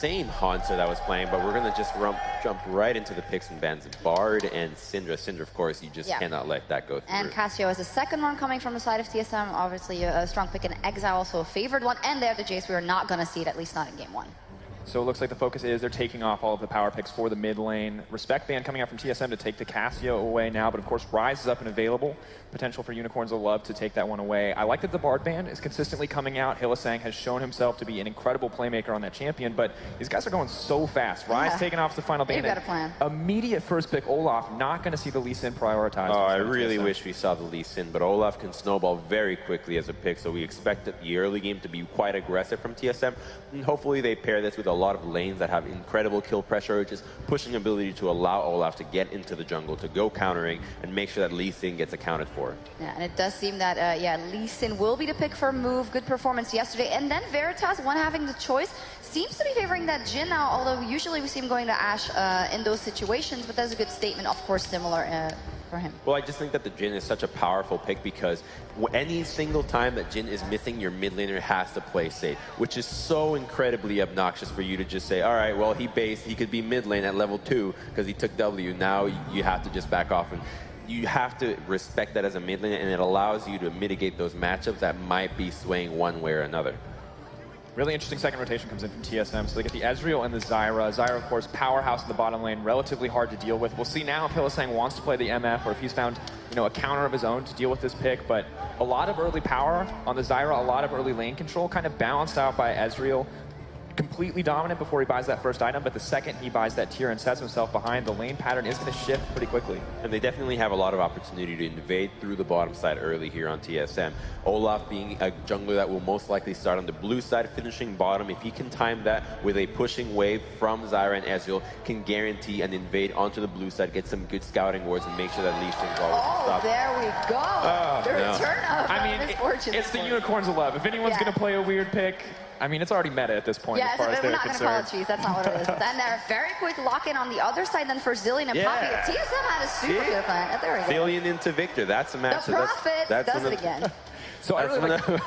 same Hansa that was playing, but we're going to just jump right into the picks and bans of Bard and Syndra. Syndra, of course, you just cannot let that go through. And Cassio is the second one coming from the side of TSM. Obviously, a strong pick in Exile, also a favored one. And they have the Jace. We are not going to see it, at least not in game 1. So it looks like the focus is they're taking off all of the power picks for the mid lane. Respect ban coming out from TSM to take the Cassio away now, but of course Ryze is up and available. Potential for Unicorns of Love to take that one away. I like that the Bard ban is consistently coming out. Hylissang has shown himself to be an incredible playmaker on that champion, but these guys are going so fast. Ryze taking off the final ban. They've got a plan. Immediate first pick Olaf, not going to see the Lee Sin prioritized. Oh, I really wish we saw the Lee Sin, but Olaf can snowball very quickly as a pick, so we expect the early game to be quite aggressive from TSM. And hopefully they pair this with a lot of lanes that have incredible kill pressure, which is pushing ability to allow Olaf to get into the jungle, to go countering, and make sure that Lee Sin gets accounted for. Yeah, and it does seem that, Lee Sin will be the pick for a move. Good performance yesterday. And then Veritas, one having the choice, seems to be favoring that Jhin now, although usually we see him going to Ashe in those situations, but that's a good statement, of course, similar for him. Well, I just think that the Jhin is such a powerful pick because any single time that Jhin is missing, your mid laner has to play safe, which is so incredibly obnoxious for you to just say, all right, well, he could be mid lane at level 2 because he took W. Now you have to just back off. And you have to respect that as a mid laner, and it allows you to mitigate those matchups that might be swaying one way or another. Really interesting second rotation comes in from TSM. So they get the Ezreal and the Zyra. Zyra, of course, powerhouse in the bottom lane, relatively hard to deal with. We'll see now if Hylissang wants to play the MF or if he's found, a counter of his own to deal with this pick. But a lot of early power on the Zyra, a lot of early lane control, kind of balanced out by Ezreal. Completely dominant before he buys that first item, but the second he buys that tier and sets himself behind, the lane pattern is going to shift pretty quickly. And they definitely have a lot of opportunity to invade through the bottom side early here on TSM. Olaf being a jungler that will most likely start on the blue side, finishing bottom. If he can time that with a pushing wave from Zyra and Ezreal, can guarantee an invade onto the blue side, get some good scouting wards, and make sure that Lee Sin's always stopped. There we go. The return of misfortune. It's the Unicorns of Love. If anyone's going to play a weird pick, it's already meta at this point as far as they're concerned. We're not going to call it cheese. That's not what it is. Then they're very quick lock-in on the other side. Then for Zilean and Poppy, TSM had a super good plan. There we go. Zilean into Victor. That's a match. The Prophet does it again. So I really like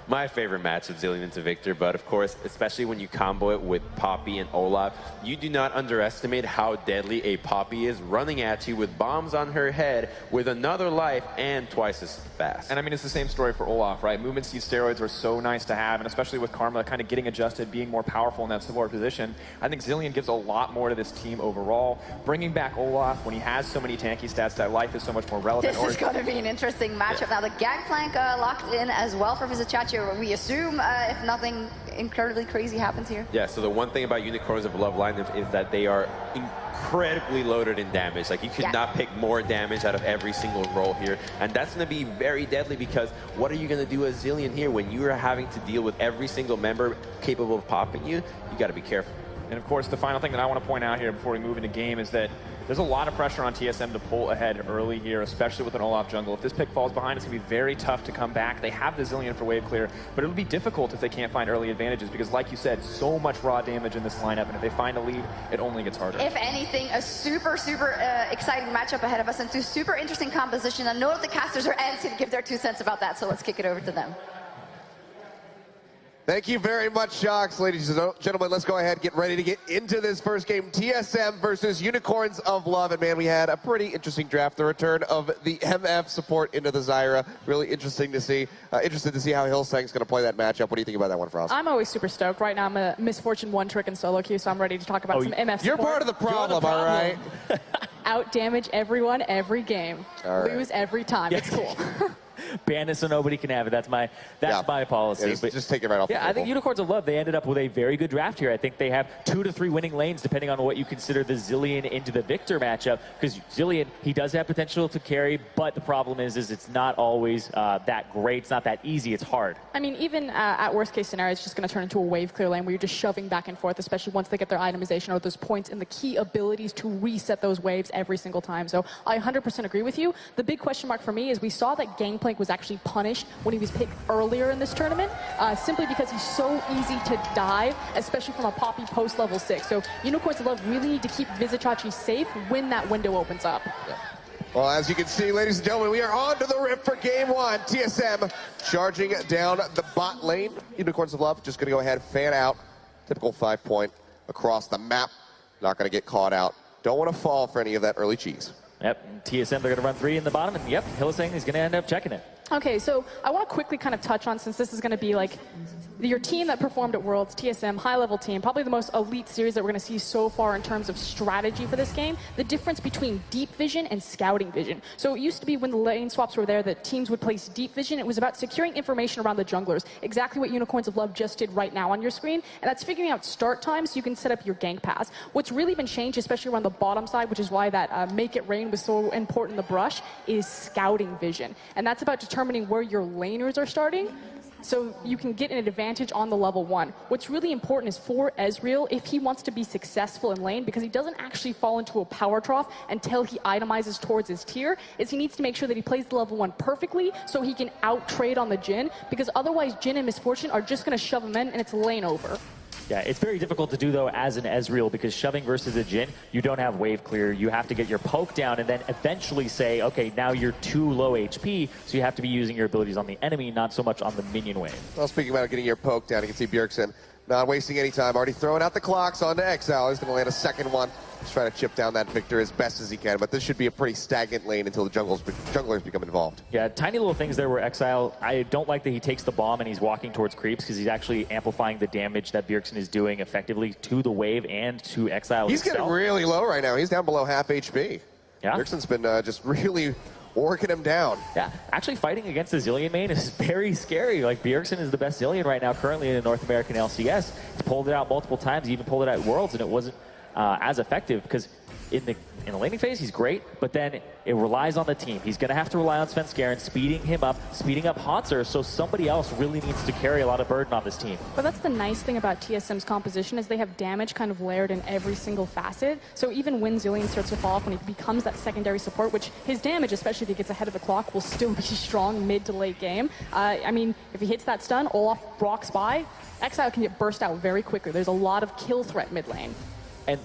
my favorite match of Zilean into Victor, but of course, especially when you combo it with Poppy and Olaf, you do not underestimate how deadly a Poppy is, running at you with bombs on her head with another life and twice as fast. And it's the same story for Olaf, right? Movement speed steroids are so nice to have, and especially with Karma kind of getting adjusted, being more powerful in that support position, I think Zilean gives a lot more to this team overall. Bringing back Olaf when he has so many tanky stats, that life is so much more relevant. This is going to be an interesting matchup. Now the Gangplank locked in as well for Vizichachi. We assume if nothing incredibly crazy happens here. Yeah, so the one thing about Unicorns of Love lineup is that they are incredibly loaded in damage. Like, you could not pick more damage out of every single role here, and that's going to be very deadly because what are you going to do as Zilean here when you are having to deal with every single member capable of popping you? You got to be careful. And of course, the final thing that I want to point out here before we move into game is that there's a lot of pressure on TSM to pull ahead early here, especially with an Olaf jungle. If this pick falls behind, it's going to be very tough to come back. They have the Zilean for wave clear, but it'll be difficult if they can't find early advantages because, like you said, so much raw damage in this lineup, and if they find a lead, it only gets harder. If anything, a super exciting matchup ahead of us and two super interesting composition. I know that the casters are antsy to give their 2 cents about that, so let's kick it over to them. Thank you very much, Shocks. Ladies and gentlemen, let's go ahead and get ready to get into this first game. TSM versus Unicorns of Love. And man, we had a pretty interesting draft. The return of the MF support into the Zyra. Really interesting to see. Interested to see how Hylissang's going to play that matchup. What do you think about that one, Frost? I'm always super stoked. Right now, I'm a Misfortune one trick in solo queue, so I'm ready to talk about some MF support. You're part of the problem, all right? Out damage everyone every game. Lose every time. It's cool. Ban it so nobody can have it. That's my policy. Yeah, just take it right off the table. I think Unicorns of Love, they ended up with a very good draft here. I think they have 2 to 3 winning lanes, depending on what you consider the Zilean into the Victor matchup. Because Zilean, he does have potential to carry, but the problem is it's not always that great. It's not that easy. It's hard. Even at worst case scenario, it's just going to turn into a wave clear lane where you're just shoving back and forth, especially once they get their itemization or those points and the key abilities to reset those waves every single time. So I 100% agree with you. The big question mark for me is we saw that Gangplank was actually punished when he was picked earlier in this tournament, simply because he's so easy to die, especially from a Poppy post level 6. So Unicorns of Love really need to keep Vizichachi safe when that window opens up. Yeah. Well, as you can see, ladies and gentlemen, we are on to the rip for game 1. TSM charging down the bot lane. Unicorns of Love just going to go ahead, fan out. Typical 5-point across the map. Not going to get caught out. Don't want to fall for any of that early cheese. Yep, TSM, they're going to run 3 in the bottom, and yep, Hylissang is going to end up checking it. Okay, so I want to quickly kind of touch on, since this is going to be like your team that performed at Worlds, TSM, high-level team, probably the most elite series that we're going to see so far in terms of strategy for this game, the difference between deep vision and scouting vision. So it used to be when the lane swaps were there that teams would place deep vision. It was about securing information around the junglers, exactly what Unicorns of Love just did right now on your screen, and that's figuring out start times so you can set up your gank paths. What's really been changed, especially around the bottom side, which is why that Make It Rain was so important in the brush, is scouting vision. And that's about determining where your laners are starting, so you can get an advantage on the level 1. What's really important is for Ezreal, if he wants to be successful in lane, because he doesn't actually fall into a power trough until he itemizes towards his tier, is he needs to make sure that he plays the level 1 perfectly so he can out-trade on the Jhin, because otherwise Jhin and Misfortune are just going to shove him in and it's lane over. Yeah, it's very difficult to do, though, as an Ezreal, because shoving versus a Jhin, you don't have wave clear. You have to get your poke down and then eventually say, okay, now you're too low HP, so you have to be using your abilities on the enemy, not so much on the minion wave. Well, speaking about getting your poke down, you can see Bjergsen not wasting any time, already throwing out the clocks onto Exile. He's going to land a second one. He's trying to chip down that Victor as best as he can, but this should be a pretty stagnant lane until the junglers become involved. Yeah, tiny little things there where Exile, I don't like that he takes the bomb and he's walking towards creeps, because he's actually amplifying the damage that Bjergsen is doing effectively to the wave and to Exile He's himself. getting really low right now. He's down below half HP. Yeah. Bjergsen's been just really working him down. Yeah, actually fighting against the Zilean main is very scary. Like, Bjergsen is the best Zilean right now currently in the North American LCS. He's pulled it out multiple times. He even pulled it out at Worlds, and it wasn't as effective, because in the laning phase, he's great, but then it relies on the team. He's going to have to rely on Svenskeren, speeding him up, speeding up Hauntzer, so somebody else really needs to carry a lot of burden on this team. But that's the nice thing about TSM's composition, is they have damage kind of layered in every single facet. So even when Zilean starts to fall off, when he becomes that secondary support, which his damage, especially if he gets ahead of the clock, will still be strong mid to late game. I mean, if he hits that stun, Olaf rocks by, Exile can get burst out very quickly. There's a lot of kill threat mid lane. And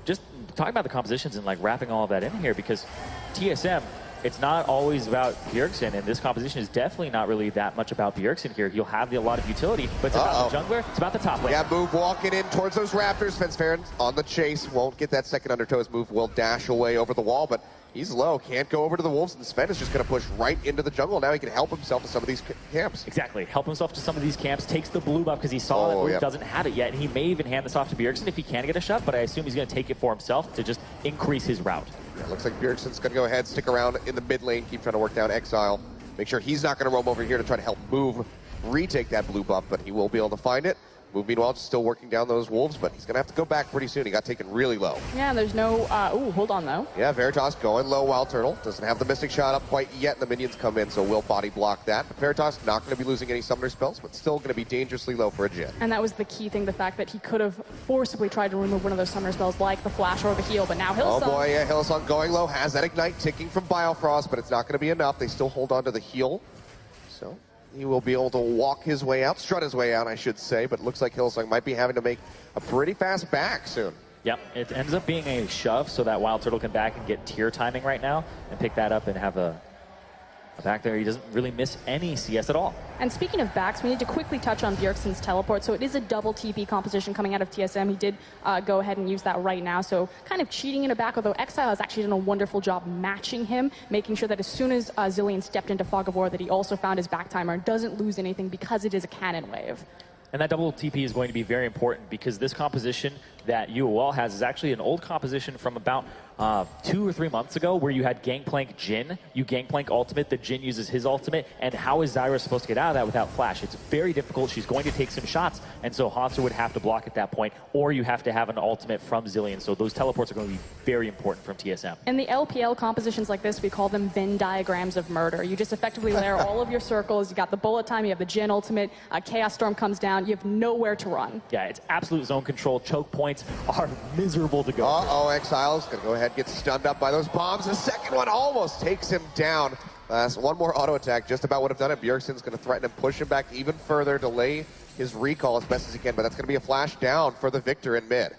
just talking about the compositions and like wrapping all of that in here, because TSM, it's not always about Bjergsen, and this composition is definitely not really that much about Bjergsen here. You'll have a lot of utility, but it's about the jungler, it's about the top lane. Yeah, Move walking in towards those Raptors. Svenskeren on the chase, won't get that second undertows. Move will dash away over the wall, but he's low, can't go over to the Wolves, and Sven is just going to push right into the jungle. Now he can help himself to some of these camps. Exactly, help himself to some of these camps, takes the blue buff because he saw that Move doesn't have it yet, and he may even hand this off to Bjergsen if he can get a shot, but I assume he's going to take it for himself to just increase his route. Yeah, looks like Bjergsen's going to go ahead, stick around in the mid lane, keep trying to work down Exile. Make sure he's not going to roam over here to try to help Move retake that blue buff, but he will be able to find it. Move, meanwhile, just still working down those Wolves, but he's going to have to go back pretty soon. He got taken really low. Yeah, there's no... ooh, hold on, though. Yeah, Veritas going low, Wild Turtle. Doesn't have the Mystic shot up quite yet, and the minions come in, so will body block that. But Veritas not going to be losing any summoner spells, but still going to be dangerously low for a Jhin. And that was the key thing, the fact that he could have forcibly tried to remove one of those summoner spells, like the Flash or the Heal, but now Hylissang... Oh boy, yeah, Hylissang going low, has that Ignite ticking from Biofrost, but it's not going to be enough. They still hold on to the Heal, so... he will be able to walk his way out, strut his way out, I should say, but it looks like Hylissang might be having to make a pretty fast back soon. Yep, it ends up being a shove so that Wild Turtle can back and get tier timing right now and pick that up and have a back there. He doesn't really miss any CS at all. And speaking of backs, we need to quickly touch on Bjergsen's teleport. So it is a double TP composition coming out of TSM. He did go ahead and use that right now. So kind of cheating in the back, although Exile has actually done a wonderful job matching him, making sure that as soon as Zilean stepped into Fog of War, that he also found his back timer and doesn't lose anything because it is a cannon wave. And that double TP is going to be very important, because this composition that UOL has is actually an old composition from about 2 or 3 months ago, where you had Gangplank Jhin. You Gangplank ultimate, the Jhin uses his ultimate, and how is Zyra supposed to get out of that without Flash? It's very difficult. She's going to take some shots, and so Hauntzer would have to block at that point, or you have to have an ultimate from Zilean. So those teleports are going to be very important from TSM. In the LPL compositions like this, we call them Venn diagrams of murder. You just effectively layer all of your circles. You got the bullet time, you have the Jhin ultimate, Chaos Storm comes down, you have nowhere to run. Yeah, it's absolute zone control. Choke points are miserable to go. Uh-oh, Exile's going to go ahead and get stunned up by those bombs. The second one almost takes him down. One more auto attack just about would have done it. Bjergsen's going to threaten and push him back even further, delay his recall as best as he can, but that's going to be a flash down for the Victor in mid.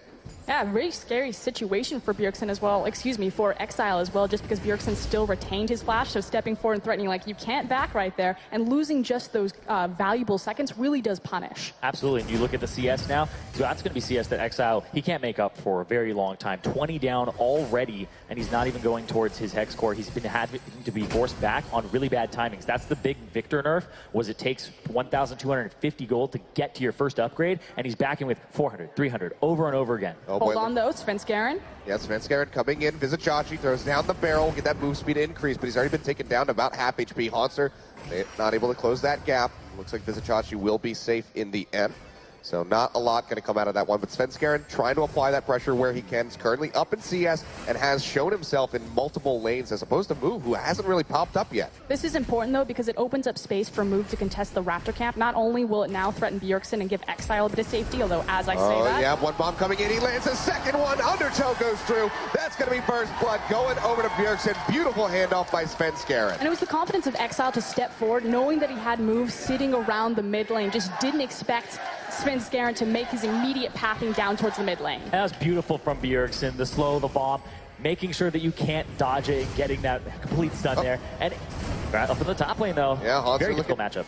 Yeah, very scary situation for Bjergsen as well, excuse me, for Exile as well, just because Bjergsen still retained his flash, so stepping forward and threatening, like, you can't back right there, and losing just those valuable seconds really does punish. Absolutely, and you look at the CS now, so that's going to be CS that Exile, he can't make up for a very long time. 20 down already, and he's not even going towards his Hex Core. He's been having to be forced back on really bad timings. That's the big Victor nerf, was it takes 1,250 gold to get to your first upgrade, and he's backing with 400, 300, over and over again. Oh, Hold on, though, Svenskeren. Yeah, Svenskeren coming in. Vizicachi throws down the barrel, get that move speed increase, but he's already been taken down to about half HP. Haunter not able to close that gap. Looks like Vizicachi will be safe in the end. So not a lot going to come out of that one, but Svenskeren trying to apply that pressure where he can. He's currently up in CS and has shown himself in multiple lanes as opposed to Move, who hasn't really popped up yet. This is important, though, because it opens up space for Move to contest the Raptor camp. Not only will it now threaten Bjergsen and give Exile a bit of safety, although as I say that... yeah, one bomb coming in. He lands a second one. Undertow goes through. That's going to be first blood going over to Bjergsen. Beautiful handoff by Svenskeren. And it was the confidence of Exile to step forward, knowing that he had Move sitting around the mid lane. Just didn't expect Svenskeren to make his immediate pathing down towards the mid lane. That was beautiful from Bjergsen, the slow, the bomb, making sure that you can't dodge it and getting that complete stun there. And right up in the top lane, though. Yeah, Haunter, very difficult matchup.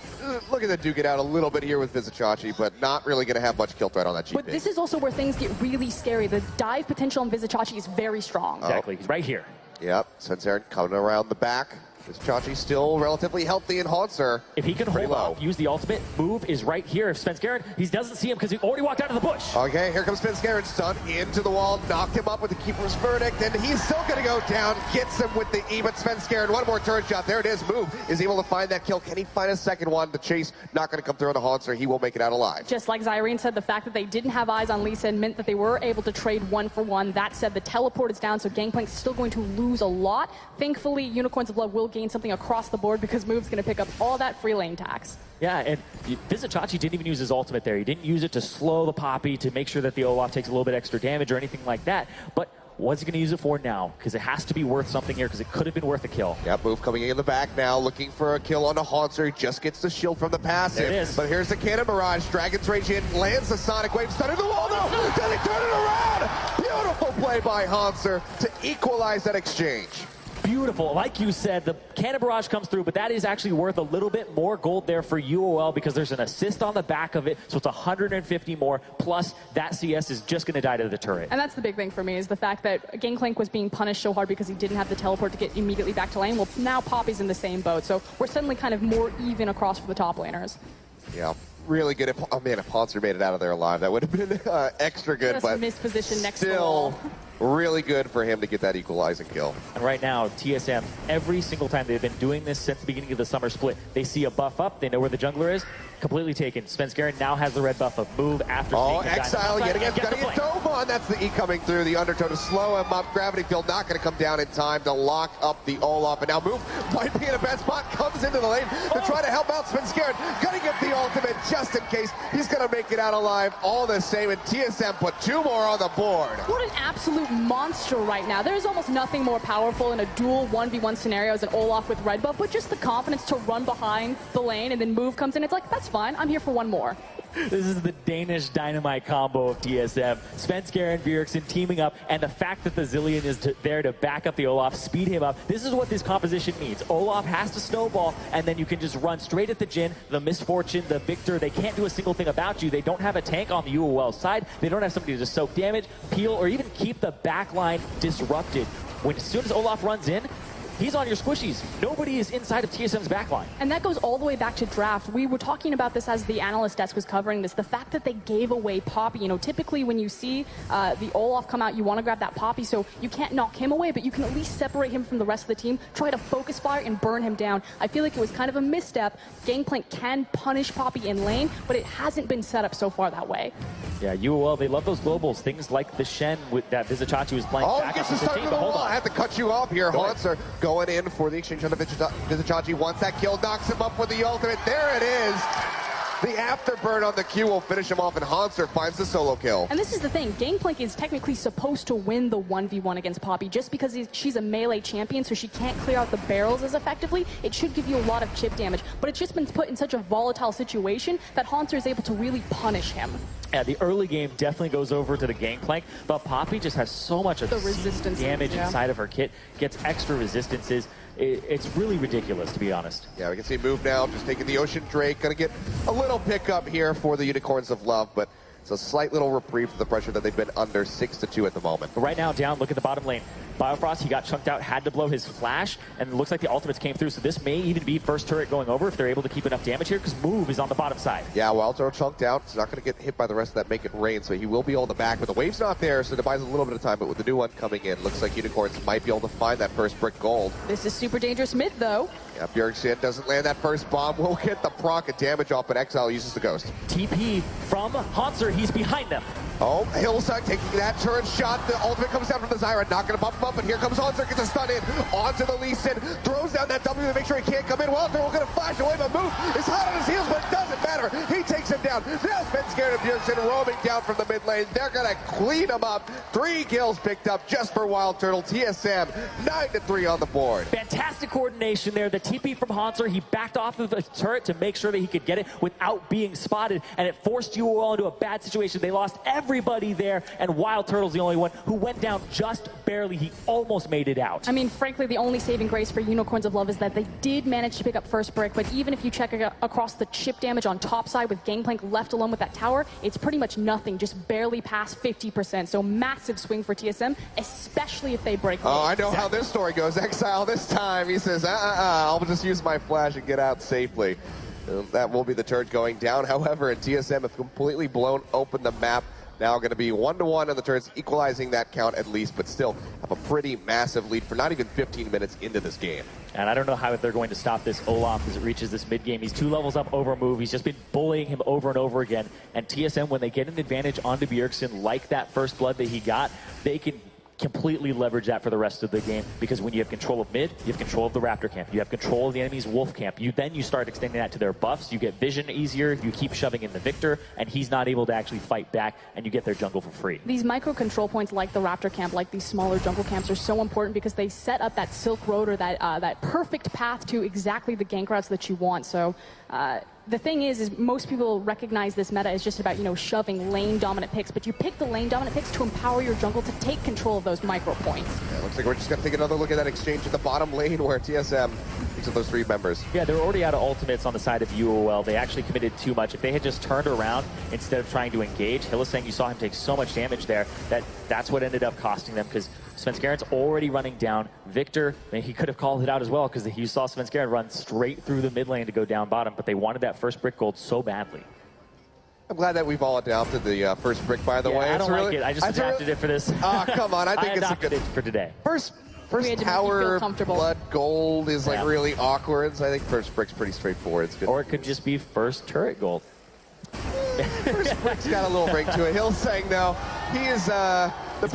Look at the duke it out a little bit here with Vizicachi, but not really going to have much kill threat on that GP. But this is also where things get really scary. The dive potential on Vizicachi is very strong. Exactly, he's right here. Yep, Svenskeren coming around the back. Vizicachi still relatively healthy in Haunter. If he can hold off, use the ultimate, Move is right here. If Svenskeren, he doesn't see him because he already walked out of the bush. Okay, here comes Svenskeren, stun into the wall, knocked him up with the Keeper's Verdict, and he's still going to go down, gets him with the E, but Svenskeren, one more turret shot, there it is, Move is able to find that kill. Can he find a second one? The chase not going to come through on the Haunter, he will make it out alive. Just like Zyrene said, the fact that they didn't have eyes on Lee Sin meant that they were able to trade 1-for-1. That said, the teleport is down, so Gangplank's still going to lose a lot. Thankfully, Unicorns of Blood will gain something across the board because Move's going to pick up all that free lane tax. Yeah, and Vizicachi didn't even use his ultimate there. He didn't use it to slow the Poppy, to make sure that the Olaf takes a little bit extra damage or anything like that. But what's he going to use it for now? Because it has to be worth something here, because it could have been worth a kill. Yeah, Move coming in the back now, looking for a kill on a Haunter. He just gets the shield from the passive. There it is. But here's the Cannon Barrage. Dragon's Rage in, lands the Sonic Wave, stunning the wall. No! Does he turn it around? Beautiful play by Haunter to equalize that exchange. Beautiful. Like you said, the Cannon Barrage comes through, but that is actually worth a little bit more gold there for UOL because there's an assist on the back of it, so it's 150 more, plus that CS is just going to die to the turret. And that's the big thing for me, is the fact that Gangplank was being punished so hard because he didn't have the teleport to get immediately back to lane. Well, now Poppy's in the same boat, so we're suddenly kind of more even across for the top laners. Yeah. Really good. Oh man, if Haunter made it out of there alive, that would have been extra good. Just but mispositioned next to the still wall. really good for him to get that equalizing kill. And right now, TSM, every single time they've been doing this since the beginning of the summer split, they see a buff up, they know where the jungler is, completely taken. Svenskeren now has the red buff of Move after seeing the Exile yet again, gotta get Dove on. That's the E coming through. The Undertow to slow him up. Gravity Field not gonna come down in time to lock up the Olaf. And now Move might be in a bad spot, comes into the lane to try to help out Svenskeren. Gonna get the ultimate just in case. He's gonna make it out alive all the same. And TSM put 2 more on the board. What an absolute monster right now. There is almost nothing more powerful in a dual 1v1 scenario as an Olaf with red buff, but just the confidence to run behind the lane and then Move comes in. It's like, that's fine. I'm here for one more. This is the Danish dynamite combo of TSM. Svenskeren, Bjergsen teaming up, and the fact that the Zilean is there to back up the Olaf, speed him up. This is what this composition needs. Olaf has to snowball, and then you can just run straight at the Jhin, the Misfortune, the Victor. They can't do a single thing about you. They don't have a tank on the UOL side. They don't have somebody to just soak damage, peel, or even keep the backline disrupted. As soon as Olaf runs in, he's on your squishies. Nobody is inside of TSM's backline. And that goes all the way back to draft. We were talking about this as the analyst desk was covering this. The fact that they gave away Poppy. You know, typically when you see the Olaf come out, you want to grab that Poppy, so you can't knock him away, but you can at least separate him from the rest of the team, try to focus fire and burn him down. I feel like it was kind of a misstep. Gangplank can punish Poppy in lane, but it hasn't been set up so far that way. Yeah, UOL, they love those globals. Things like the Shen that Vizicachi was playing back gets up to the start team, with but the hold wall. on. I have to cut you off here. Haunter going in for the exchange on the Vizicachi. Wants that kill, knocks him up with the ultimate. There it is. The afterburn on the Q will finish him off, and Hanser finds the solo kill. And this is the thing, Gangplank is technically supposed to win the 1v1 against Poppy just because she's a melee champion, so she can't clear out the barrels as effectively. It should give you a lot of chip damage, but it's just been put in such a volatile situation that Hanser is able to really punish him. Yeah, the early game definitely goes over to the Gangplank, but Poppy just has so much of the resistance damage inside of her kit, gets extra resistances. It's really ridiculous, to be honest. Yeah, we can see move now, just taking the Ocean Drake. Gonna get a little pickup here for the Unicorns of Love, but it's a slight little reprieve from the pressure that they've been under 6-2 at the moment. But right now, down, look at the bottom lane. Biofrost, he got chunked out, had to blow his flash, and it looks like the ultimates came through, so this may even be first turret going over if they're able to keep enough damage here, because Move is on the bottom side. Yeah, Wild Turtle chunked out. He's not going to get hit by the rest of that Make It Rain, so he will be able to back, but the wave's not there, so it buys a little bit of time, but with the new one coming in, looks like Unicorns might be able to find that first brick gold. This is super dangerous mid, though. Yeah, Bjergsen doesn't land that first bomb, will get the proc and damage off, but Exile uses the Ghost. TP from Hanser, he's behind them. Oh, Hillside taking that turret shot. The ultimate comes down from the Zyra. Not going to bump him up, but here comes Hanser. Gets a stun in. Onto the Lee Sin. Throws down that W to make sure he can't come in. Well, they're going to flash away, but Move is hot on his heels, but it doesn't matter. He takes him down. Now Svenskeren and Bjergsen roaming down from the mid lane. They're going to clean him up. 3 kills picked up just for Wild Turtle. TSM 9-3 on the board. Fantastic coordination there. The TP from Hanser, he backed off of the turret to make sure that he could get it without being spotted, and it forced UOL into a bad situation. They lost everybody there, and Wild Turtle's the only one who went down just barely. He almost made it out. I mean, frankly, the only saving grace for Unicorns of Love is that they did manage to pick up first brick, but even if you check across the chip damage on top side with Gangplank left alone with that tower, it's pretty much nothing, just barely past 50%. So massive swing for TSM, especially if they break. Oh, I know how this story goes. Exile this time, he says, I'll just use my flash and get out safely. That will be the turret going down. However, and TSM have completely blown open the map. Now going to be 1-1 on the turrets, equalizing that count at least, but still have a pretty massive lead for not even 15 minutes into this game. And I don't know how they're going to stop this Olaf as it reaches this mid-game. He's 2 levels up over Move. He's just been bullying him over and over again. And TSM, when they get an advantage onto Bjergsen, like that first blood that he got, they can completely leverage that for the rest of the game, because when you have control of mid, you have control of the Raptor camp, you have control of the enemy's Wolf camp, then you start extending that to their buffs, you get vision easier, you keep shoving in the Victor, and he's not able to actually fight back, and you get their jungle for free. These micro control points like the Raptor camp, like these smaller jungle camps, are so important because they set up that Silk Road, or that perfect path to exactly the gank routes that you want. So the thing is most people recognize this meta as just about, shoving lane dominant picks, but you pick the lane dominant picks to empower your jungle to take control of those micro points. Yeah, looks like we're just going to take another look at that exchange in the bottom lane where TSM picks up those 3 members. Yeah, they're already out of ultimates on the side of UOL. They actually committed too much. If they had just turned around instead of trying to engage, Hylissang, you saw him take so much damage there, that's what ended up costing them, because Svenskeren's already running down. Victor, he could have called it out as well, because you saw Svenskeren run straight through the mid lane to go down bottom, but they wanted that first brick gold so badly. I'm glad that we've all adopted the first brick, by the way. I don't like it. I just adapted it for this. Oh, come on. I think it's a good it for today. First tower blood gold is like really awkward, so I think first brick's pretty straightforward. It's good. Or it could just be first turret gold. First brick's got a little ring to it. Hylissang, though, he is the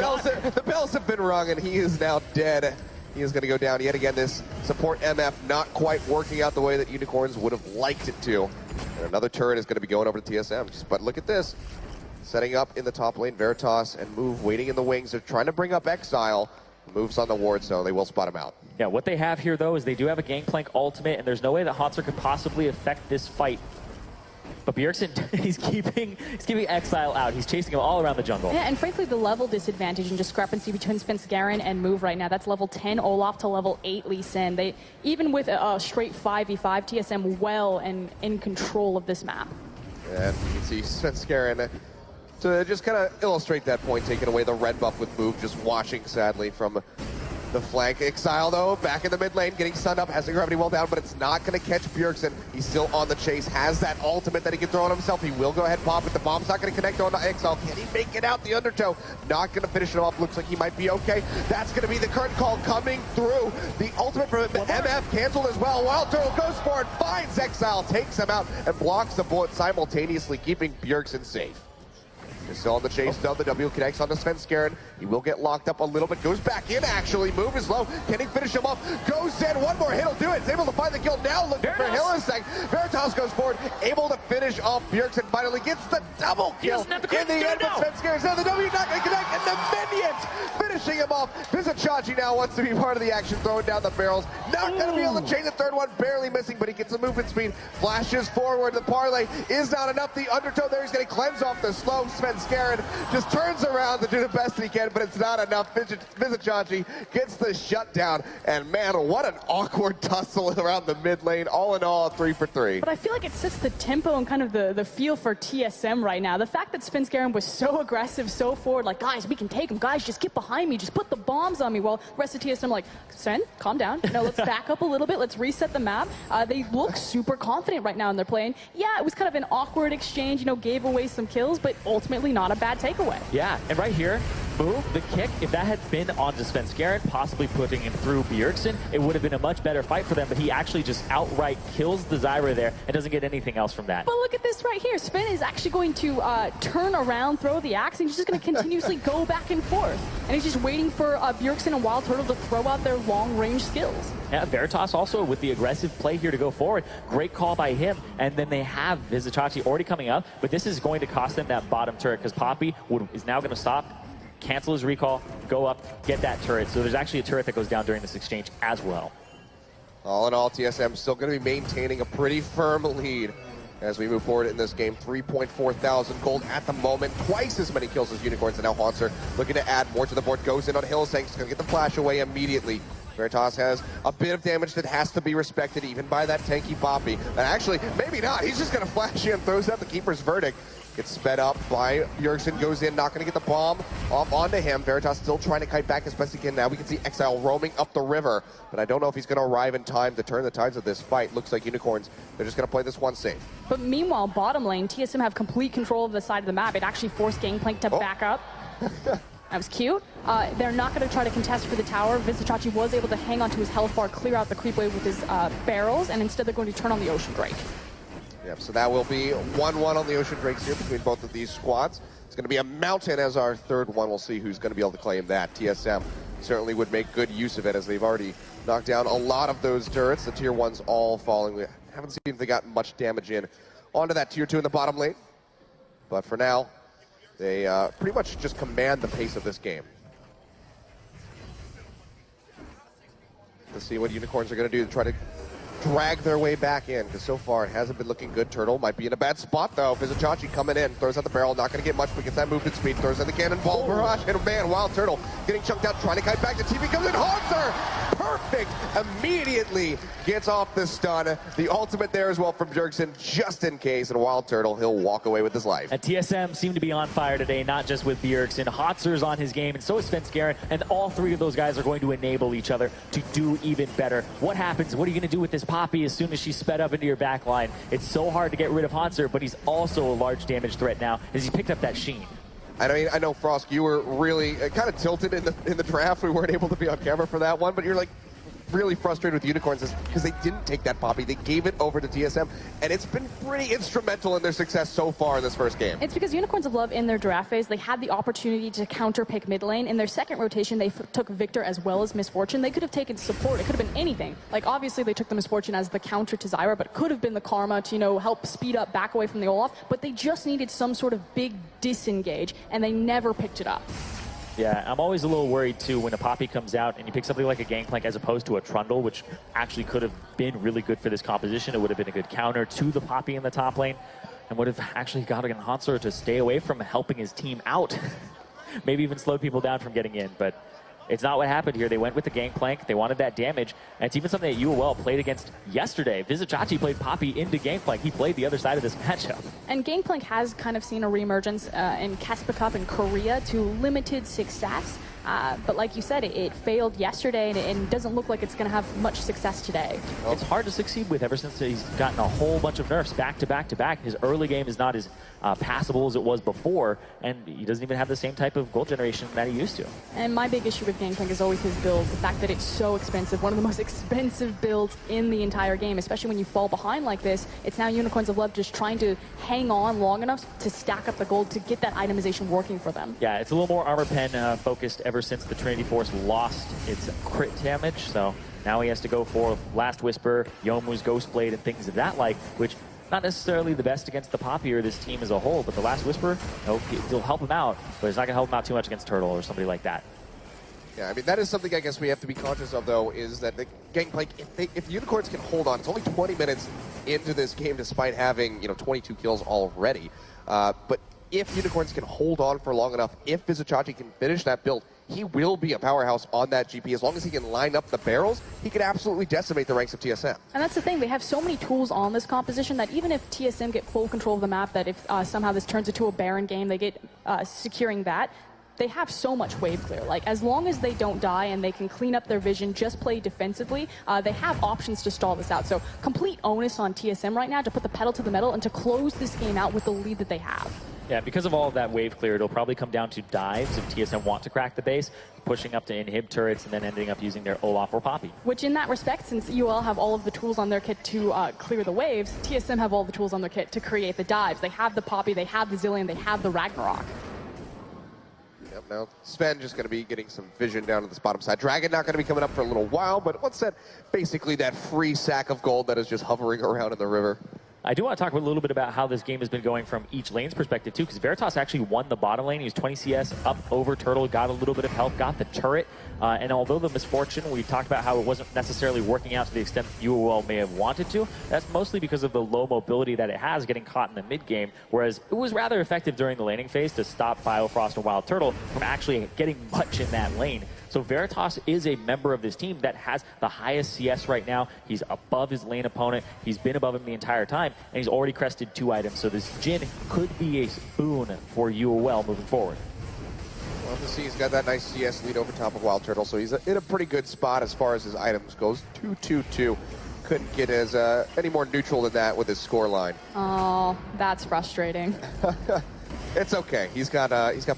bells have been rung, and he is now dead. He is going to go down yet again. This support MF not quite working out the way that Unicorns would have liked it to. And another turret is going to be going over to TSM. But look at this. Setting up in the top lane, Veritas and Move waiting in the wings. They're trying to bring up Exile. Moves on the ward, so they will spot him out. Yeah, what they have here, though, is they do have a Gangplank ultimate, and there's no way that Hanser could possibly affect this fight. But Bjergsen, he's keeping Exile out. He's chasing him all around the jungle. Yeah, and frankly, the level disadvantage and discrepancy between Svenskeren and Move right now, that's level 10 Olaf to level 8 Lee Sin. Even with a straight 5v5, TSM well and in control of this map. And you can see Svenskeren, to just kind of illustrate that point, taking away the red buff with Move, just watching sadly from the flank. Exile, though, back in the mid lane, getting stunned up, has the gravity well down, but it's not going to catch Bjergsen. He's still on the chase, has that ultimate that he can throw on himself. He will go ahead and pop it. The bomb's not going to connect on Exile. Can he make it out the undertow? Not going to finish it off. Looks like he might be okay. That's going to be the current call coming through. The ultimate from MF canceled as well. Wild Turtle goes for it, finds Exile, takes him out, and blocks the bullet simultaneously, keeping Bjergsen safe. is still on the chase, though. The W connects onto Svenskeren. He will get locked up a little bit. Goes back in, actually. Move is low. Can he finish him off? Goes in. One more hit will do it. He's able to find the kill now. Looking for Hillesang. Veritas goes forward. Able to finish off Bjergsen. Finally gets the double kill in the end. But Svenskeren's now the W not going to connect. And the minions finishing him off. Vizicachi now wants to be part of the action, throwing down the barrels. Not going to be able to chain the third one. Barely missing, but he gets the movement speed. Flashes forward. The parlay is not enough. The undertow there. He's going to cleanse off the slow. Svenskeren just turns around to do the best he can, but it's not enough. Vizicachi gets the shutdown. And man, what an awkward tussle around the mid lane. All in all, 3 for 3. But I feel like it sets the tempo and kind of the feel for TSM right now. The fact that Svenskeren was so aggressive, so forward, like, guys, we can take him. Guys, just get behind me. Just put the bombs on me. Well, the rest of TSM like, Sven, calm down. No, let's back up a little bit. Let's reset the map. They look super confident right now in their playing. Yeah, it was kind of an awkward exchange, you know, gave away some kills, but ultimately not a bad takeaway. Yeah, and right here, move, the kick, if that had been onto Svenskeren, possibly putting him through Bjergsen, it would have been a much better fight for them, but he actually just outright kills the Zyra there and doesn't get anything else from that. But look at this right here. Sven is actually going to turn around, throw the axe, and he's just going to continuously go back and forth. And he's just waiting for Bjergsen and Wild Turtle to throw out their long-range skills. Yeah, Veritas also with the aggressive play here to go forward. Great call by him, and then they have Vizicachi already coming up, but this is going to cost them that bottom turret because Poppy is now going to stop, cancel his recall, go up, get that turret. So there's actually a turret that goes down during this exchange as well. All in all, TSM still going to be maintaining a pretty firm lead as we move forward in this game. 3.4 thousand gold at the moment. Twice as many kills as Unicorns, and now Haunter looking to add more to the board. Goes in on Hillesang. He's going to get the flash away immediately. Veritas has a bit of damage that has to be respected even by that tanky Poppy. And actually, maybe not. He's just going to flash in, throws out the Keeper's Verdict. Gets sped up by Bjergsen, goes in, not going to get the bomb off onto him. Veritas still trying to kite back as best he can. Now we can see Exile roaming up the river, but I don't know if he's going to arrive in time to turn the tides of this fight. Looks like Unicorns, they're just going to play this one safe. But meanwhile, bottom lane, TSM have complete control of the side of the map. It actually forced Gangplank to back up. That was cute. They're not going to try to contest for the tower. Vizicachi was able to hang onto his health bar, clear out the creep wave with his barrels, and instead they're going to turn on the Ocean Drake. Yep, so that will be 1-1 on the Ocean Drakes here between both of these squads. It's going to be a mountain as our third one. We'll see who's going to be able to claim that. TSM certainly would make good use of it as they've already knocked down a lot of those turrets. The tier 1's all falling. We haven't seen if they got much damage in onto that tier 2 in the bottom lane. But for now, they pretty much just command the pace of this game. Let's see what Unicorns are going to do to try to drag their way back in, because so far it hasn't been looking good. Turtle might be in a bad spot though. Vizicachi coming in, throws out the barrel, not going to get much, but gets that movement speed, throws out the cannonball barrage, and man, Wild Turtle getting chunked out, trying to kite back. The TV comes in, Haunter! Perfect! Immediately gets off the stun. The ultimate there as well from Bjergsen, just in case, and Wild Turtle, he'll walk away with his life. And TSM seem to be on fire today, not just with Bjergsen. Hotzer's on his game, and so is Svenskeren, and all three of those guys are going to enable each other to do even better. What happens? What are you going to do with this Poppy as soon as she's sped up into your back line? It's so hard to get rid of Haunter, but he's also a large damage threat now as he picked up that Sheen. I mean, I know, Frost, you were really kind of tilted in the draft. We weren't able to be on camera for that one, but you're like really frustrated with Unicorns because they didn't take that Poppy. They gave it over to TSM, and it's been pretty instrumental in their success so far in this first game. It's because Unicorns of Love in their draft phase, they had the opportunity to counter-pick mid lane. In their second rotation, they took Victor as well as Misfortune. They could have taken support. It could have been anything. Like, obviously, they took the Misfortune as the counter to Zyra, but it could have been the Karma to, you know, help speed up, back away from the Olaf. But they just needed some sort of big disengage, and they never picked it up. Yeah, I'm always a little worried too when a Poppy comes out and you pick something like a Gangplank as opposed to a Trundle, which actually could have been really good for this composition. It would have been a good counter to the Poppy in the top lane and would have actually gotten Hansler to stay away from helping his team out. Maybe even slowed people down from getting in, but it's not what happened here. They went with the Gangplank. They wanted that damage. And it's even something that UOL played against yesterday. Vizicachi played Poppy into Gangplank. He played the other side of this matchup. And Gangplank has kind of seen a reemergence in Casper Cup in Korea to limited success. But like you said, it failed yesterday, and it doesn't look like it's going to have much success today. It's hard to succeed with ever since he's gotten a whole bunch of nerfs back to back to back. His early game is not as passable as it was before, and he doesn't even have the same type of goal generation that he used to. And my big issue with Gangplank is always his build, the fact that it's so expensive, one of the most expensive builds in the entire game, especially when you fall behind like this. It's now Unicorns of Love just trying to hang on long enough to stack up the gold to get that itemization working for them. Yeah, it's a little more armor pen focused ever since the Trinity Force lost its crit damage, so now he has to go for Last Whisper, Yomu's Ghostblade, and things of that like, which not necessarily the best against the Poppy or this team as a whole, but the Last Whisper, he'll help him out, but it's not going to help him out too much against Turtle or somebody like that. Yeah, I mean, that is something I guess we have to be conscious of, though, is that the Gangplank, if Unicorns can hold on, it's only 20 minutes into this game despite having, 22 kills already. But if Unicorns can hold on for long enough, if Vizichachi can finish that build, he will be a powerhouse on that GP. As long as he can line up the barrels, he can absolutely decimate the ranks of TSM. And that's the thing, they have so many tools on this composition that even if TSM get full control of the map, that if somehow this turns into a Baron game, they get securing that, they have so much wave clear. Like, as long as they don't die and they can clean up their vision, just play defensively, they have options to stall this out. So complete onus on TSM right now to put the pedal to the metal and to close this game out with the lead that they have. Yeah, because of all of that wave clear, it'll probably come down to dives if TSM want to crack the base, pushing up to inhib turrets and then ending up using their Olaf or Poppy. Which in that respect, since UOL have all of the tools on their kit to clear the waves, TSM have all the tools on their kit to create the dives. They have the Poppy, they have the Zillion, they have the Ragnarok. Yep, now Sven just going to be getting some vision down to this bottom side. Dragon not going to be coming up for a little while, but what's that? Basically that free sack of gold that is just hovering around in the river. I do want to talk a little bit about how this game has been going from each lane's perspective, too, because Veritas actually won the bottom lane. He was 20 CS up over Turtle, got a little bit of help, got the turret. And although the misfortune, we talked about how it wasn't necessarily working out to the extent UOL may have wanted to, that's mostly because of the low mobility that it has getting caught in the mid game, whereas it was rather effective during the laning phase to stop Biofrost and Wild Turtle from actually getting much in that lane. So Veritas is a member of this team that has the highest CS right now. He's above his lane opponent. He's been above him the entire time, and he's already crested 2 items. So this Jhin could be a boon for UOL moving forward. Well, to see he's got that nice CS lead over top of Wild Turtle, so he's in a pretty good spot as far as his items goes. 2-2-2. Couldn't get as any more neutral than that with his score line. Oh, that's frustrating. It's okay. He's got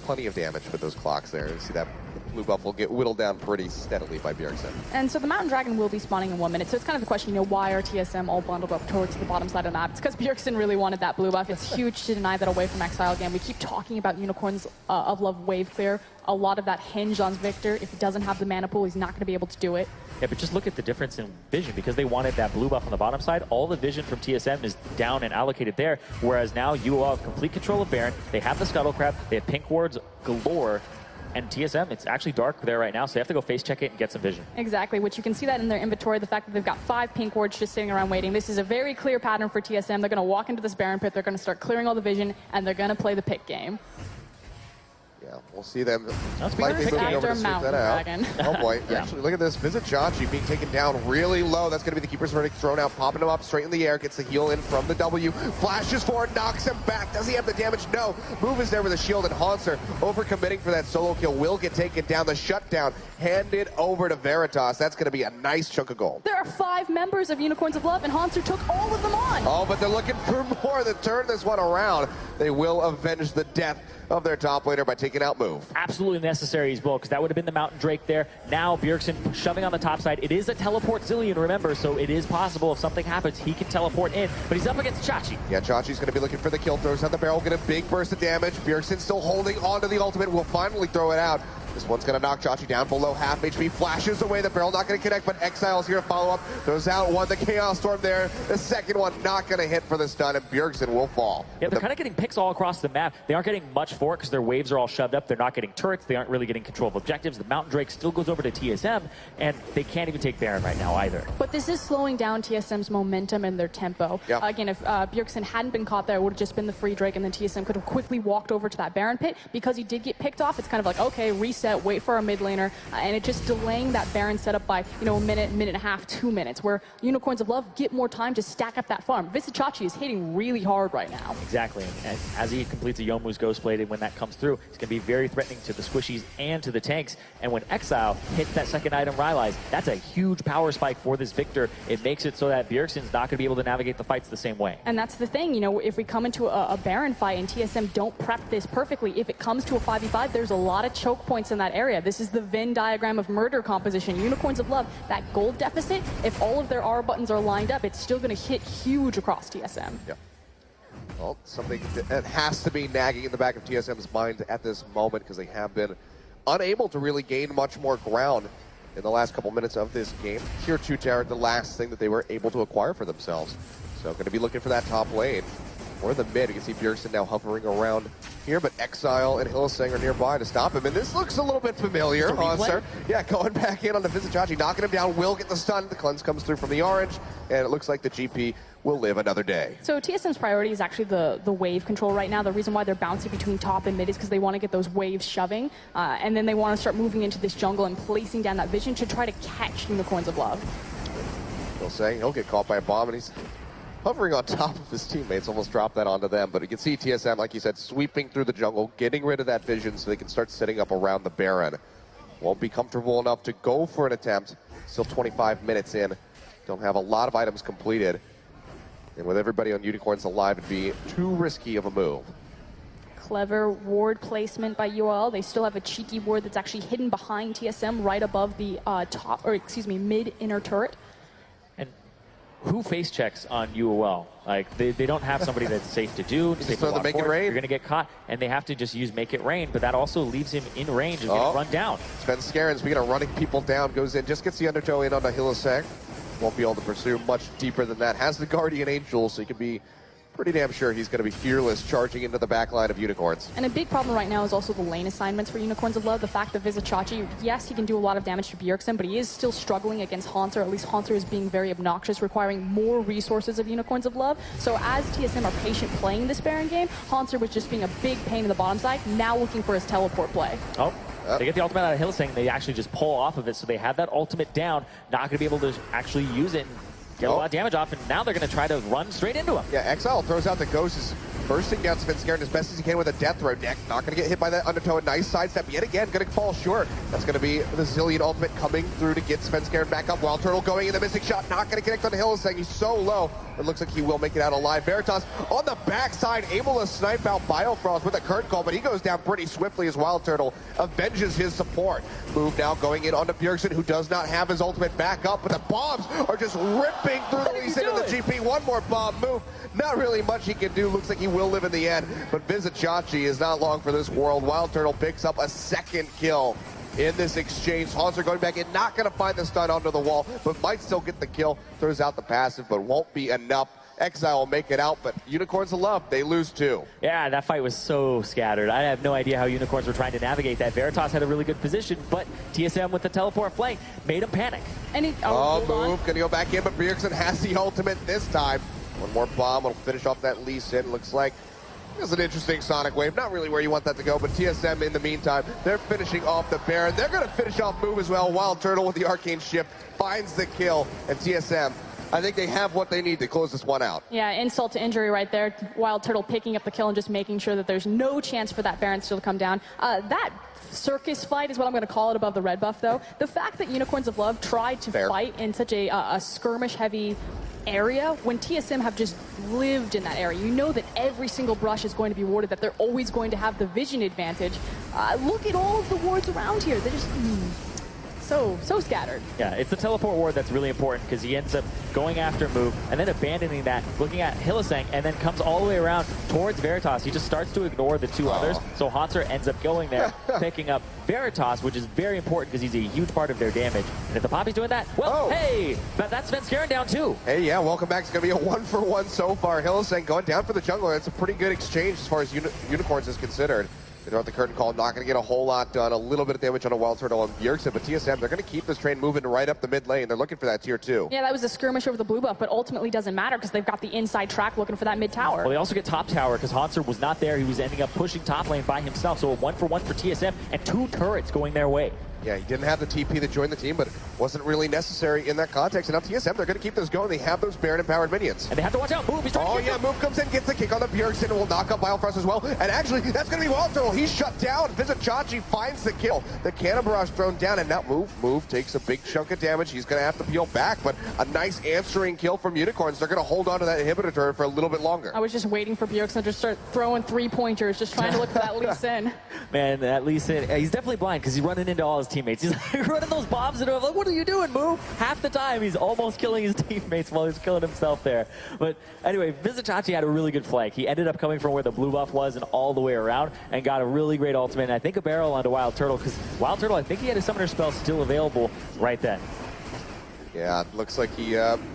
plenty of damage with those clocks there. You see that blue buff will get whittled down pretty steadily by Bjergsen. And so the Mountain Dragon will be spawning in 1 minute. So it's kind of the question, why are TSM all bundled up towards the bottom side of the map? It's because Bjergsen really wanted that blue buff. It's huge to deny that away from Exile again. We keep talking about Unicorns of Love wave clear. A lot of that hinged on Victor. If he doesn't have the mana pool, he's not going to be able to do it. Yeah, but just look at the difference in vision. Because they wanted that blue buff on the bottom side, all the vision from TSM is down and allocated there, whereas now UOL have complete control of Baron. They have the Scuttle Crab, they have pink wards galore, and TSM, it's actually dark there right now, so they have to go face check it and get some vision. Exactly, which you can see that in their inventory, the fact that they've got 5 pink wards just sitting around waiting. This is a very clear pattern for TSM. They're going to walk into this Baron pit, they're going to start clearing all the vision, and they're going to play the pick game. Yeah, we'll see them That's likely moving over to sweep Mountain that out. Dragon. Oh boy, Yeah. actually look at this. Vizichachi being taken down really low. That's going to be the Keeper's Verdict thrown out, popping him up straight in the air, gets the heal in from the W, flashes forward, knocks him back. Does he have the damage? No. Move is there with a shield, and Haunter overcommitting for that solo kill will get taken down. The shutdown handed over to Veritas. That's going to be a nice chunk of gold. There are 5 members of Unicorns of Love, and Haunter took all of them on. Oh, but they're looking for more to turn this one around. They will avenge the death of their top laner by taking out Move. Absolutely necessary as well, because that would have been the Mountain Drake there. Now Bjergsen shoving on the top side. It is a teleport Zillion, remember, so it is possible if something happens, he can teleport in, but he's up against Chachi. Yeah, Chachi's going to be looking for the kill, throws out the barrel, get a big burst of damage. Bjergsen still holding on to the ultimate, will finally throw it out. This one's going to knock Chachi down below half HP, flashes away the barrel, not going to connect, but Exile's here to follow up, throws out one, the Chaos Storm there, the second one not going to hit for the stun, and Bjergsen will fall. Yeah, they're kind of getting picks all across the map. They aren't getting much for it because their waves are all shoved up. They're not getting turrets. They aren't really getting control of objectives. The Mountain Drake still goes over to TSM, and they can't even take Baron right now either. But this is slowing down TSM's momentum and their tempo. Yeah. Again, if Bjergsen hadn't been caught there, it would have just been the free Drake, and then TSM could have quickly walked over to that Baron pit. Because he did get picked off, it's kind of like, okay, reset. reset, wait for our mid laner, and it just delaying that Baron setup by, you know, a minute, minute and a half, 2 minutes, where Unicorns of Love get more time to stack up that farm. Vizicachi is hitting really hard right now. Exactly. And as he completes a Youmuu's Ghost Bladed, when that comes through, it's going to be very threatening to the squishies and to the tanks. And when Exile hits that second item, Rylai's, that's a huge power spike for this Victor. It makes it so that Bjergsen's not going to be able to navigate the fights the same way. And that's the thing, you know, if we come into a Baron fight and TSM don't prep this perfectly, if it comes to a 5v5, there's a lot of choke points in that area. This is the Venn diagram of murder composition. Unicorns of Love, that gold deficit, if all of their R buttons are lined up, it's still going to hit huge across TSM. Yeah. Well, something that has to be nagging in the back of TSM's mind at this moment, because they have been unable to really gain much more ground in the last couple minutes of this game. Tier 2 tower, the last thing that they were able to acquire for themselves. So going to be looking for that top lane. Or the mid. You can see Bjergsen now hovering around here, but Exile and Hylissang are nearby to stop him. And this looks a little bit familiar, Monster. Yeah, going back in on the Vizicachi, knocking him down, will get the stun. The cleanse comes through from the orange, and it looks like the GP will live another day. So TSM's priority is actually the wave control right now. The reason why they're bouncing between top and mid is because they want to get those waves shoving, and then they want to start moving into this jungle and placing down that vision to try to catch Unicorns of Love. Hylissang, he'll get caught by a bomb, and he's hovering on top of his teammates, almost dropped that onto them. But you can see TSM, like you said, sweeping through the jungle, getting rid of that vision so they can start setting up around the Baron. Won't be comfortable enough to go for an attempt. Still 25 minutes in. Don't have a lot of items completed. And with everybody on Unicorns alive, it'd be too risky of a move. Clever ward placement by UOL. They still have a cheeky ward that's actually hidden behind TSM right above the mid inner turret. Who face checks on UOL? Like, they don't have somebody that's safe to do. Just throw the Make It Rain. You're going to get caught, and they have to just use Make It Rain, but that also leaves him in range of getting run down. Svenskeren, speaking of running people down, goes in, just gets the undertow in on the Hylissang. Won't be able to pursue much deeper than that. Has the Guardian Angel, so he can be pretty damn sure he's going to be fearless charging into the back line of Unicorns. And a big problem right now is also the lane assignments for Unicorns of Love. The fact that Vizicachi, yes, he can do a lot of damage to Bjergsen, but he is still struggling against Haunter. At least Haunter is being very obnoxious, requiring more resources of Unicorns of Love. So as TSM are patient playing this Baron game, Haunter was just being a big pain in the bottom side, now looking for his teleport play. Oh. They get the ultimate out of Hylissang, they actually just pull off of it, so they have that ultimate down, not going to be able to actually use it and get a lot of damage off, and now they're going to try to run straight into him. Yeah, Exile throws out the Ghost, is bursting down Svenskeren as best as he can with a death throw. Neck not going to get hit by that undertow. A nice sidestep yet again, going to fall short. That's going to be the Zilean ultimate coming through to get Svenskeren back up. Wild Turtle going in, the missing shot, not going to connect on Hylissang. He's so low. It looks like he will make it out alive. Veritas on the backside, able to snipe out Biofrost with a current call, but he goes down pretty swiftly as Wild Turtle avenges his support. Move now going in onto Bjergsen, who does not have his ultimate back up, but the bombs are just ripping through the Lee Sin of the GP. One more bomb move. Not really much he can do. Looks like he will live in the end, but Vizicachi is not long for this world. Wild Turtle picks up a second kill in this exchange. Haunter going back in, not going to find the stun onto the wall, but might still get the kill. Throws out the passive, but won't be enough. Exile will make it out, but Unicorns of Love, they lose too. Yeah, that fight was so scattered. I have no idea how Unicorns were trying to navigate that. Veritas had a really good position, but TSM with the teleport flank made him panic. And move, going to go back in, but Bjergsen has the ultimate this time. One more bomb will finish off that Lee Sin. Looks like it's an interesting Sonic Wave. Not really where you want that to go, but TSM in the meantime, they're finishing off the Baron. They're going to finish off move as well. Wild Turtle with the Arcane Shift finds the kill, and TSM, I think they have what they need to close this one out. Yeah, insult to injury right there. Wild Turtle picking up the kill and just making sure that there's no chance for that Baron still to come down. That circus fight is what I'm going to call it above the red buff, though. The fact that Unicorns of Love tried to fight in such a skirmish-heavy area when TSM have just lived in that area. You know that every single brush is going to be warded, that they're always going to have the vision advantage. Look at all of the wards around here. They're just so scattered. Yeah, it's the teleport ward that's really important because he ends up going after move and then abandoning that, looking at Hylissang, and then comes all the way around towards Veritas. He just starts to ignore the two others, so Haunter ends up going there, picking up Veritas, which is very important because he's a huge part of their damage. And if the Poppy's doing that, well, hey, that's Svenskeren down too. Hey, yeah, welcome back. It's going to be a 1-for-1 so far. Hylissang going down for the jungle. That's a pretty good exchange as far as Unicorns is considered. They're at the curtain call, not going to get a whole lot done. A little bit of damage on a Wild Turtle on Bjergsen, but TSM, they're going to keep this train moving right up the mid lane. They're looking for that tier 2. Yeah, that was a skirmish over the blue buff, but ultimately doesn't matter because they've got the inside track looking for that mid tower. Well, they also get top tower because Hanser was not there. He was ending up pushing top lane by himself. So a 1-for-1 for TSM and 2 turrets going their way. Yeah, he didn't have the TP that joined the team, but wasn't really necessary in that context. And now TSM, they're going to keep this going. They have those Baron-empowered minions. And they have to watch out. Move, he's trying to yeah, Move comes in, gets the kick on the Bjergsen, and will knock up Biofrost as well. And actually, that's going to be Wild Turtle. He's shut down. Vizicachi finds the kill. The Cannon Barrage thrown down, and now Move takes a big chunk of damage. He's going to have to peel back, but a nice answering kill from Unicorns. They're going to hold on to that inhibitor turret for a little bit longer. I was just waiting for Bjergsen to just start throwing 3-pointers, just trying to look for that Lee Sin. Man, that Lee Sin, he's definitely blind because he's running into all his teammates. He's like running those bombs into him. Like, what are you doing, Move? Half the time, he's almost killing his teammates while he's killing himself there. But anyway, Vizicachi had a really good flank. He ended up coming from where the blue buff was and all the way around and got a really great ultimate. And I think a barrel onto Wild Turtle because Wild Turtle, I think he had a summoner spell still available right then. Yeah, it looks like he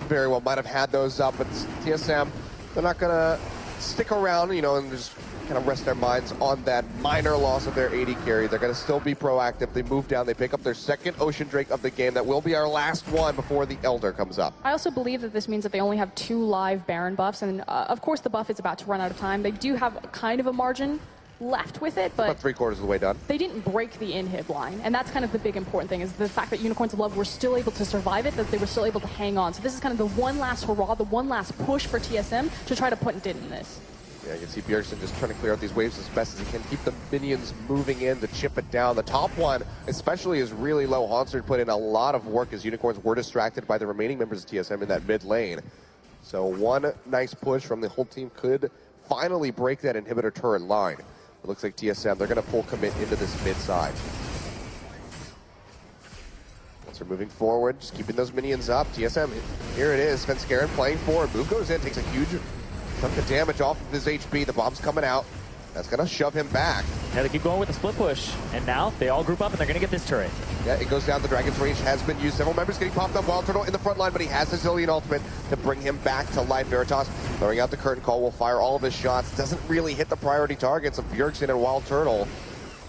very well might have had those up, but TSM, they're not going to stick around, you know, and just kind of rest their minds on that minor loss of their AD carry. They're going to still be proactive. They move down. They pick up their second Ocean Drake of the game. That will be our last one before the Elder comes up. I also believe that this means that they only have 2 live Baron buffs, and of course the buff is about to run out of time. They do have kind of a margin left with it, but about 3/4 of the way done. They didn't break the inhib line, and that's kind of the big important thing, is the fact that Unicorns of Love were still able to survive it, that they were still able to hang on. So this is kind of the one last hurrah, the one last push for TSM to try to put a dent in this. Yeah, you can see Bjergsen just trying to clear out these waves as best as he can. Keep the minions moving in to chip it down. The top one, especially, is really low. Hanser put in a lot of work as Unicorns were distracted by the remaining members of TSM in that mid lane. So one nice push from the whole team could finally break that inhibitor turret line. It looks like TSM, they're going to full commit into this mid side. Once they're moving forward, just keeping those minions up. TSM, here it is. Svenskeren playing forward. Move goes in, takes a huge chunk of damage off of his HP. The bomb's coming out. That's going to shove him back. Yeah, they keep going with the split push. And now they all group up and they're going to get this turret. Yeah, it goes down. The Dragon's Rage has been used. Several members getting popped up. Wild Turtle in the front line, but he has his Zillion ultimate to bring him back to life. Veritas throwing out the curtain call, will fire all of his shots. Doesn't really hit the priority targets of Bjergsen and Wild Turtle.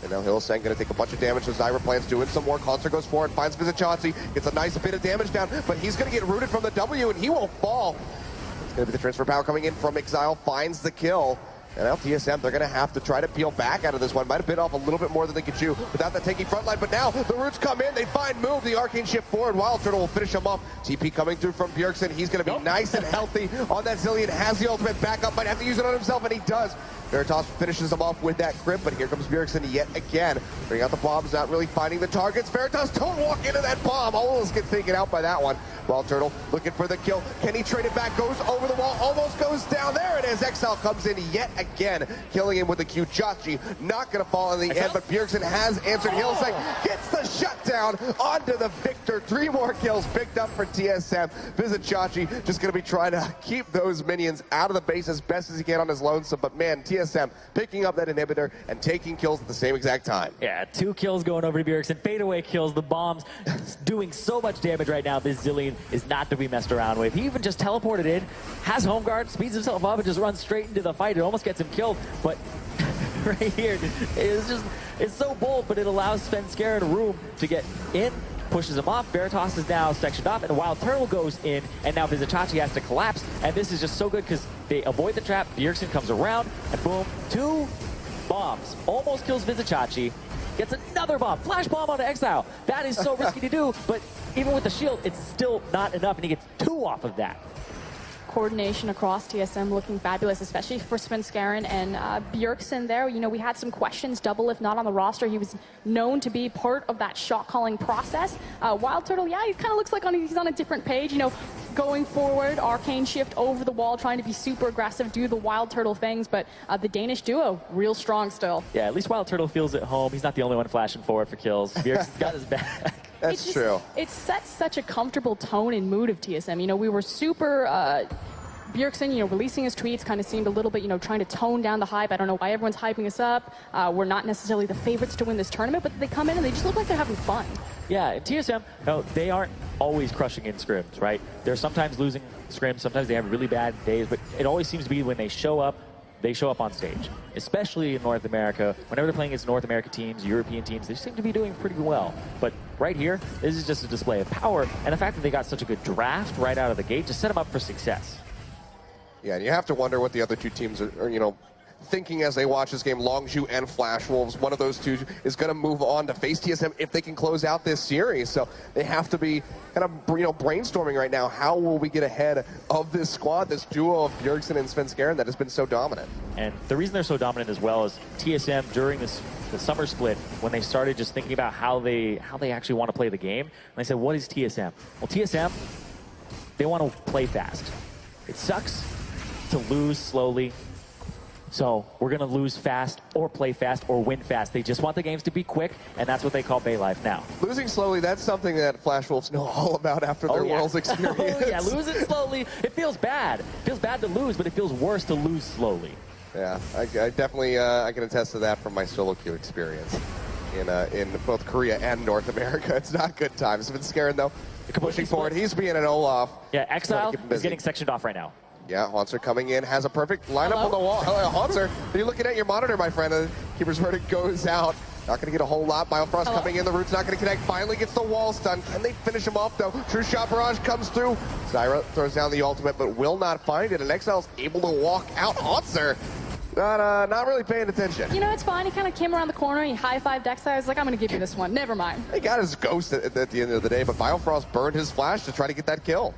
And now Hillsang going to take a bunch of damage. So Zyra plans doing some more. Concert goes forward, finds Vizicachi, gets a nice bit of damage down, but he's going to get rooted from the W, and he won't fall. It's going to be the transfer power coming in from Exile, finds the kill. And now TSM, they're going to have to try to peel back out of this one. Might have bit off a little bit more than they could chew without that tanky front line. But now the roots come in. They find Move. The Arcane shift forward. Wild Turtle will finish him up. TP coming through from Bjergsen. He's going to be nice and healthy on that Zillion. Has the ultimate backup. Might have to use it on himself, and he does. Veritas finishes him off with that grip, but here comes Bjergsen yet again. Bring out the bombs, not really finding the targets. Veritas, don't walk into that bomb. Almost gets taken out by that one. Wild Turtle looking for the kill. Can he trade it back? Goes over the wall, almost goes down. There it is. Exile comes in yet again, killing him with the Q. Joshi not going to fall in the end, but Bjergsen has answered. Hillsang gets the shutdown onto the victor. 3 more kills picked up for TSM. Vizicachi just going to be trying to keep those minions out of the base as best as he can on his lonesome, but man, TSM picking up that inhibitor and taking kills at the same exact time. Yeah, 2 kills going over to Bjergsen. Fadeaway kills, the bombs doing so much damage right now. This Zillion is not to be messed around with. He even just teleported in, has home guard, speeds himself up, and just runs straight into the fight. It almost gets him killed, but right here, it's so bold, but it allows Svenskeren room to get in, pushes him off. Veritas is now sectioned off, and Wild Turtle goes in, and now Vizicachi has to collapse, and this is just so good because they avoid the trap. Bjergsen comes around, and boom, 2 bombs. Almost kills Vizicachi. Gets another bomb. Flash bomb onto Exile. That is so risky to do, but even with the shield, it's still not enough, and he gets 2 off of that. Coordination across TSM looking fabulous, especially for Svenskeren and Bjergsen there. You know, we had some questions, double if not on the roster. He was known to be part of that shot calling process. Wild Turtle, yeah, he kind of looks like he's on a different page, you know, going forward, Arcane shift over the wall, trying to be super aggressive, do the Wild Turtle things, but the Danish duo, real strong still. Yeah, at least Wild Turtle feels at home. He's not the only one flashing forward for kills. Bjergsen's got his back. That's true. It sets such a comfortable tone and mood of TSM. You know, we were super... Bjergsen, you know, releasing his tweets kind of seemed a little bit, you know, trying to tone down the hype. I don't know why everyone's hyping us up. We're not necessarily the favorites to win this tournament, but they come in and they just look like they're having fun. Yeah, TSM, no, they aren't always crushing in scrims, right? They're sometimes losing scrims, sometimes they have really bad days, but it always seems to be when they show up, they show up on stage, especially in North America. Whenever they're playing against North American teams, European teams, they seem to be doing pretty well. But right here, this is just a display of power, and the fact that they got such a good draft right out of the gate just set them up for success. Yeah, and you have to wonder what the other two teams are you know, thinking as they watch this game. Longzhu and Flash Wolves, one of those two is going to move on to face TSM if they can close out this series. So they have to be kind of, you know, brainstorming right now. How will we get ahead of this squad, this duo of Bjergsen and Svenskeren that has been so dominant? And the reason they're so dominant as well is TSM during the summer split, when they started just thinking about how they actually want to play the game, and they said, what is TSM? Well, TSM, they want to play fast. It sucks to lose slowly. So we're going to lose fast or play fast or win fast. They just want the games to be quick, and that's what they call Bay Life now. Losing slowly, that's something that Flash Wolves know all about after their Worlds experience. Oh, yeah, losing slowly. It feels bad. It feels bad to lose, but it feels worse to lose slowly. Yeah, I definitely I can attest to that from my solo queue experience in both Korea and North America. It's not good times. Svenskeren, though, pushing forward. He's being an Olaf. Yeah, Exile is getting sectioned off right now. Yeah, Haunter coming in, has a perfect lineup on the wall. Hello, Haunter, are you looking at your monitor, my friend? The Keeper's Verdict goes out. Not going to get a whole lot. Biofrost coming in, the root's not going to connect. Finally gets the wall stun. Can they finish him off, though? True Shot Barrage comes through. Zyra throws down the ultimate, but will not find it. And Exile's able to walk out. Haunter, not really paying attention. You know, it's fine. He kind of came around the corner. He high-fived Exile. I was like, I'm going to give you this one. Never mind. He got his ghost at the end of the day, but Biofrost burned his flash to try to get that kill.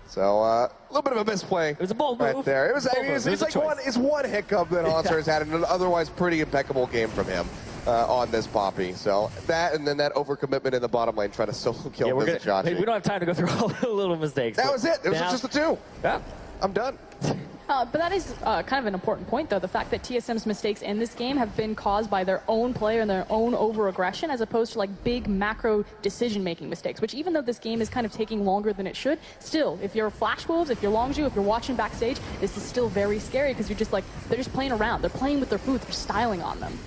So a little bit of a misplay. It was a bold move. Right there. It was. I mean, it's like one hiccup that Haunter has had, and an otherwise pretty impeccable game from him on this Poppy. So that, and then that overcommitment in the bottom lane, trying to solo kill Vizichachi. We don't have time to go through all the little mistakes. That was it. It was just the two. Yeah. I'm done. But that is kind of an important point, though. The fact that TSM's mistakes in this game have been caused by their own player and their own over-aggression, as opposed to like big macro decision-making mistakes, which even though this game is kind of taking longer than it should, still, if you're Flash Wolves, if you're Longzhu, if you're watching backstage, this is still very scary because you're just like, they're just playing around. They're playing with their food. They're styling on them.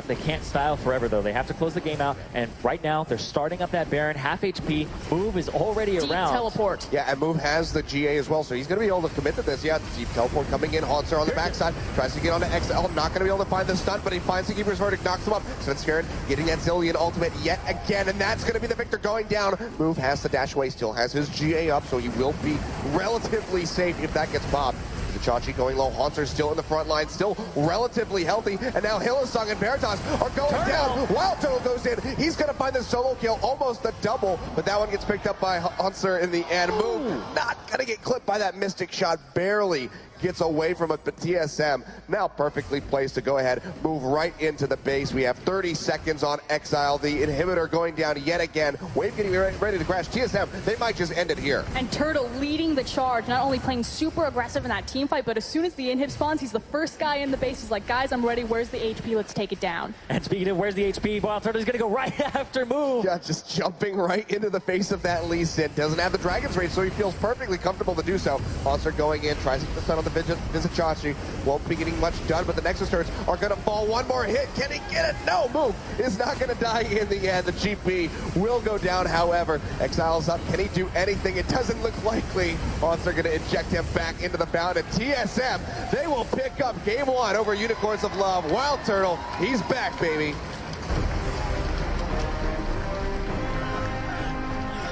They can't style forever, though. They have to close the game out, and right now, they're starting up that Baron, half HP. Move is already Deep around. teleport. Yeah, and Move has the GA as well, so he's going to be able to commit to this. Yeah, Deep Teleport coming in. Haunter on the backside, tries to get onto XL, not going to be able to find the stun, but he finds the Keeper's Verdict, knocks him up. Svenskeren getting that Zilean ultimate yet again, and that's going to be the victor going down. Move has to dash away, still has his GA up, so he will be relatively safe if that gets popped. Vizichachi going low, Haunter still in the front line, still relatively healthy, and now Hylissang and Veritas are going down. Wild Turtle goes in, he's going to find the solo kill, almost a double, but that one gets picked up by Haunter in the end. Move not going to get clipped by that Mystic Shot, barely gets away from it, but TSM now perfectly placed to go ahead, move right into the base. We have 30 seconds on Exile. The inhibitor going down yet again. Wave getting ready to crash. TSM, they might just end it here. And Turtle leading the charge, not only playing super aggressive in that team fight, but as soon as the inhib spawns, he's the first guy in the base. He's like, guys, I'm ready. Where's the HP? Let's take it down. And speaking of where's the HP, Wild Turtle's going to go right after Move. Yeah, just jumping right into the face of that Lee Sin. Doesn't have the Dragon's Rage, so he feels perfectly comfortable to do so. Monster going in, tries to get the stun on the Vizichachi. Won't be getting much done, but the Nexus turrets are going to fall. One more hit. Can he get it? No, Move is not going to die in the end. The GP will go down, however. Exile's up. Can he do anything? It doesn't look likely. Monster going to inject him back into the fountain. TSM, they will pick up game one over Unicorns of Love. Wild Turtle, he's back, baby.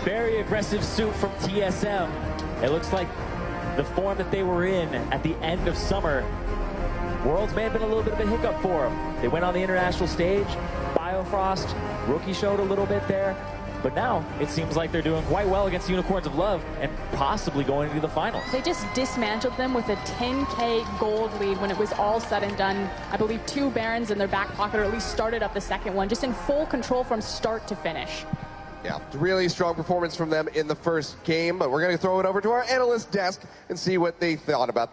Very aggressive suit from TSM. It looks like the form that they were in at the end of summer. Worlds may have been a little bit of a hiccup for them. They went on the international stage. Biofrost, Rookie showed a little bit there. But now it seems like they're doing quite well against Unicorns of Love and possibly going to the finals. They just dismantled them with a 10K gold lead when it was all said and done. I believe 2 Barons in their back pocket, or at least started up the second one, just in full control from start to finish. Yeah, really strong performance from them in the first game, but we're going to throw it over to our analyst desk and see what they thought about